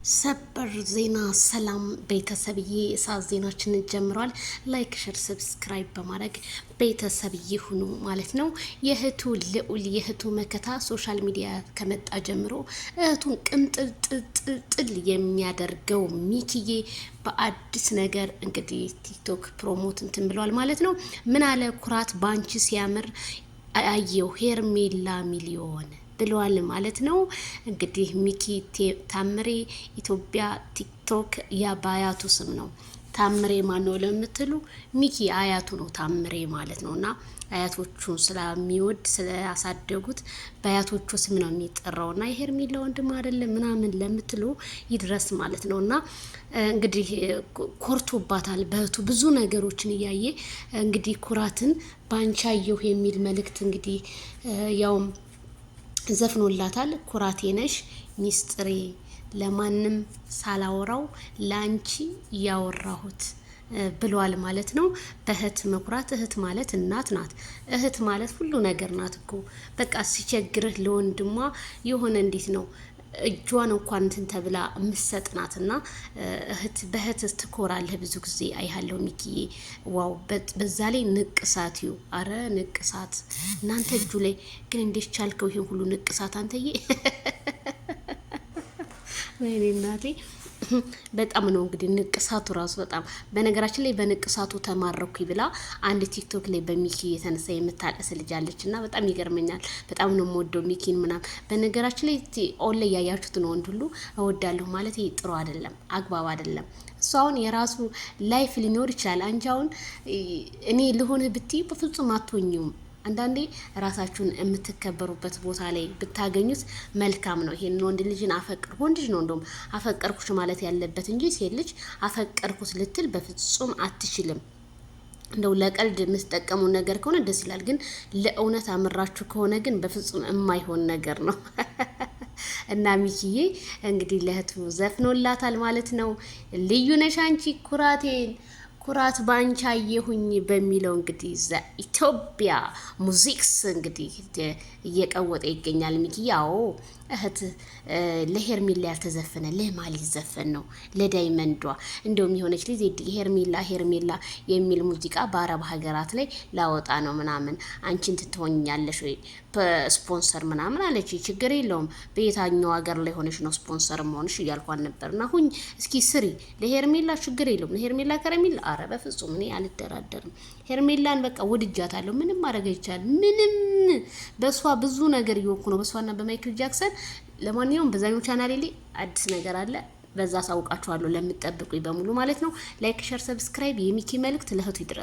ሰበር ዜና ሰላም ቤተሰብዬ እሳት ዜናችንን ጀምሯል። ላይክ ሸር ሰብስክራይብ በማድረግ ቤተሰብዬ ሁኑ ማለት ነው። የእህቱ ልዑል የእህቱ መከታ ሶሻል ሚዲያ ከመጣ ጀምሮ እህቱን ቅምጥል የሚያደርገው ሚኪዬ በአዲስ ነገር እንግዲህ ቲክቶክ ፕሮሞት እንትን ብሏል ማለት ነው። ምን አለ ኩራት ባንቺ ሲያምር አየው ሄርሜላ ሚሊዮን ብለዋል ማለት ነው። እንግዲህ ሚኪ ታምሬ ኢትዮጵያ ቲክቶክ የአያቱ ስም ነው። ታምሬ ማነው ለምትሉ ሚኪ አያቱ ነው ታምሬ ማለት ነውና አያቶቹን ስለሚወድ ስለያሳደጉት በአያቶቹ ስም ነው የሚጠራውና የሄርሜላ ወንድም አይደለም ምናምን ለምትሉ ይድረስ ማለት ነውና እንግዲህ ኮርቶባታል በእህቱ ብዙ ነገሮችን እያየ እንግዲህ ኩራትን ባንቻየሁ የሚል መልእክት እንግዲህ ያውም ዘፍኖላታል። ኩራቴ ነሽ ሚስጥሬ ለማንም ሳላወራው ላንቺ ያወራሁት ብሏል ማለት ነው። በእህት መኩራት እህት ማለት እናት ናት። እህት ማለት ሁሉ ነገር ናት እኮ በቃ ሲቸግርህ ለወንድሟ የሆነ እንዴት ነው እጇን እንኳን እንትን ተብላ የምትሰጥናትና እህት በእህት ትኮራለህ። ብዙ ጊዜ አይሃለሁ ሚኪዬ ዋው በዛ ላይ ንቅሳት ይው አረ ንቅሳት እናንተ እጁ ላይ ግን እንዴት ቻልከው ይሄን ሁሉ ንቅሳት አንተዬ? ወይኔ እናቴ በጣም ነው እንግዲህ ንቅሳቱ ራሱ በጣም በነገራችን ላይ በንቅሳቱ ተማረኩኝ ብላ አንድ ቲክቶክ ላይ በሚኪ የተነሳ የምታለቅስ ልጅ አለች እና በጣም ይገርመኛል። በጣም ነው የምወደው ሚኪን ምናምን። በነገራችን ላይ ኦን ላይ ያያችሁት ነው ወንድ ሁሉ እወዳለሁ ማለት ይሄ ጥሩ አይደለም፣ አግባብ አይደለም። እሱ አሁን የራሱ ላይፍ ሊኖር ይችላል። አንቺ አሁን እኔ ልሆንህ ብትይ በፍጹም አትሆኝም። አንዳንዴ ራሳችሁን የምትከበሩበት ቦታ ላይ ብታገኙት መልካም ነው። ይሄን ወንድ ልጅን አፈቅር ወንድ ልጅ ነው እንደውም አፈቀርኩሽ ማለት ያለበት እንጂ ሴት ልጅ አፈቀርኩት ልትል በፍጹም አትችልም። እንደው ለቀልድ የምትጠቀሙ ነገር ከሆነ ደስ ይላል፣ ግን ለእውነት አምራችሁ ከሆነ ግን በፍጹም የማይሆን ነገር ነው። እና ሚኪዬ እንግዲህ ለእህቱ ዘፍኖላታል ማለት ነው። ልዩ ነሽ አንቺ ኩራቴን ኩራት ባንቻ አየሁኝ በሚለው እንግዲህ ኢትዮጵያ ሙዚክስ እንግዲህ እየቀወጠ ይገኛል። ሚኪ ያው እህት ለሄርሜላ ያልተዘፈነ ለማሊ ዘፈን ነው ለዳይመንዷ። እንደውም የሆነች ልጅ ሄርሜላ የሚል ሙዚቃ በአረብ ሀገራት ላይ ላወጣ ነው ምናምን አንቺን ትትሆኛለሽ ወይ ስፖንሰር ምናምን አለች። ችግር የለውም በየታኛው ሀገር ላይ ሆነሽ ነው ስፖንሰር መሆንሽ እያልኳን ነበርና ሁኝ እስኪ ስሪ ለሄርሜላ ችግር የለውም። ለሄርሜላ ከረሜላ አረ በፍጹም እኔ አልደራደርም። ሄርሜላን በቃ ወድጃታለሁ። ምንም ማድረግ አይቻልም። ምንም በሷ ብዙ ነገር እየወኩ ነው በሷና በማይክል ጃክሰን። ለማንኛውም በዛኛው ቻናሌ ላይ አዲስ ነገር አለ፣ በዛ ሳውቃችኋለሁ ለምትጠብቁኝ በሙሉ ማለት ነው። ላይክ ሸር ሰብስክራይብ። የሚኪ መልእክት ለእህቱ ይድረስ።